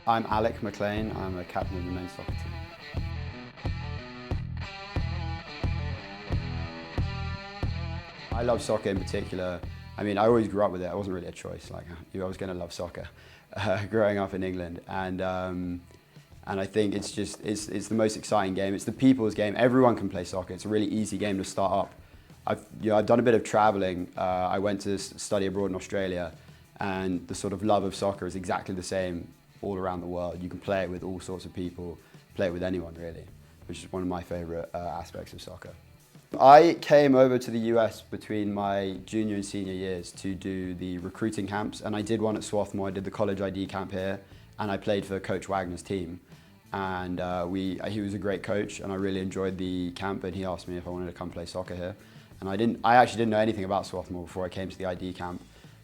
I'm Alec McClean. I'm a captain of the men's soccer team. I love soccer in particular. I mean, I always grew up with it. It wasn't really a choice. Like, I was going to love soccer growing up in England. And I think it's the most exciting game. It's the people's game. Everyone can play soccer. It's a really easy game to start up. I've done a bit of traveling. I went to study abroad in Australia, and the sort of love of soccer is exactly the same all around the world. You can play it with all sorts of people, play it with anyone really, which is one of my favourite aspects of soccer. I came over to the US between my junior and senior years to do the recruiting camps, and I did one at Swarthmore. I did the college ID camp here, and I played for Coach Wagner's team. And he was a great coach, and I really enjoyed the camp, and he asked me if I wanted to come play soccer here. And I actually didn't know anything about Swarthmore before I came to the ID camp.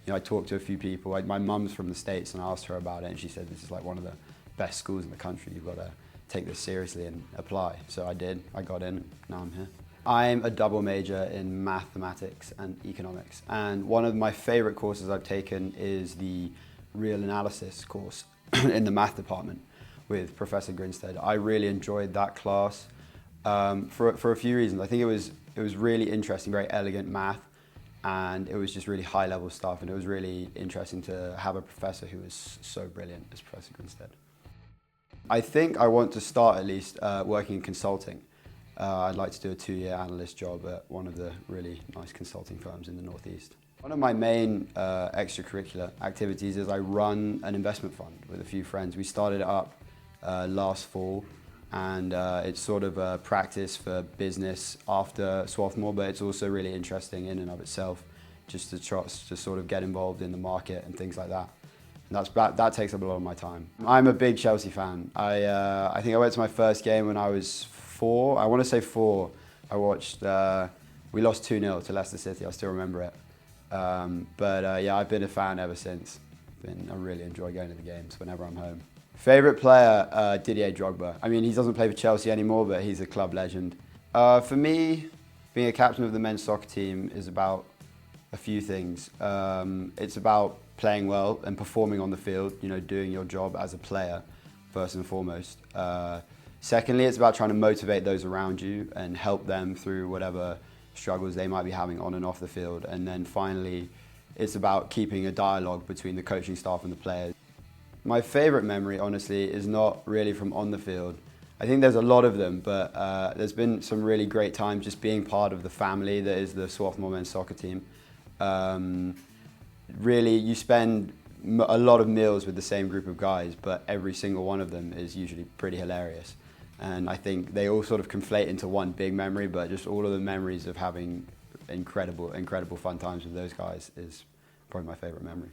You know, I talked to a few people. My mum's from the States, and I asked her about it, and she said this is like one of the best schools in the country. You've got to take this seriously and apply. So I did. I got in. Now I'm here. I'm a double major in mathematics and economics, and one of my favorite courses I've taken is the real analysis course in the math department with Professor Grinstead. I really enjoyed that class for a few reasons. I think it was really interesting, very elegant math, and it was just really high level stuff, and it was really interesting to have a professor who was so brilliant as Professor Grinstead. I think I want to start at least working in consulting. I'd like to do a 2-year analyst job at one of the really nice consulting firms in the Northeast. One of my main extracurricular activities is I run an investment fund with a few friends. We started it up last fall, and it's sort of a practice for business after Swarthmore, but it's also really interesting in and of itself, just to sort of get involved in the market and things like that. And that takes up a lot of my time. I'm a big Chelsea fan. I think I went to my first game when I was 4. I want to say 4. I watched, we lost 2-0 to Leicester City, I still remember it. Yeah, I've been a fan ever since. I really enjoy going to the games whenever I'm home. Favourite player, Didier Drogba. I mean, he doesn't play for Chelsea anymore, but he's a club legend. For me, being a captain of the men's soccer team is about a few things. It's about playing well and performing on the field, you know, doing your job as a player, first and foremost. Secondly, it's about trying to motivate those around you and help them through whatever struggles they might be having on and off the field. And then finally, it's about keeping a dialogue between the coaching staff and the players. My favourite memory, honestly, is not really from on the field. I think there's a lot of them, but there's been some really great times just being part of the family that is the Swarthmore men's soccer team. Really, you spend a lot of meals with the same group of guys, but every single one of them is usually pretty hilarious. And I think they all sort of conflate into one big memory, but just all of the memories of having incredible fun times with those guys is probably my favourite memory.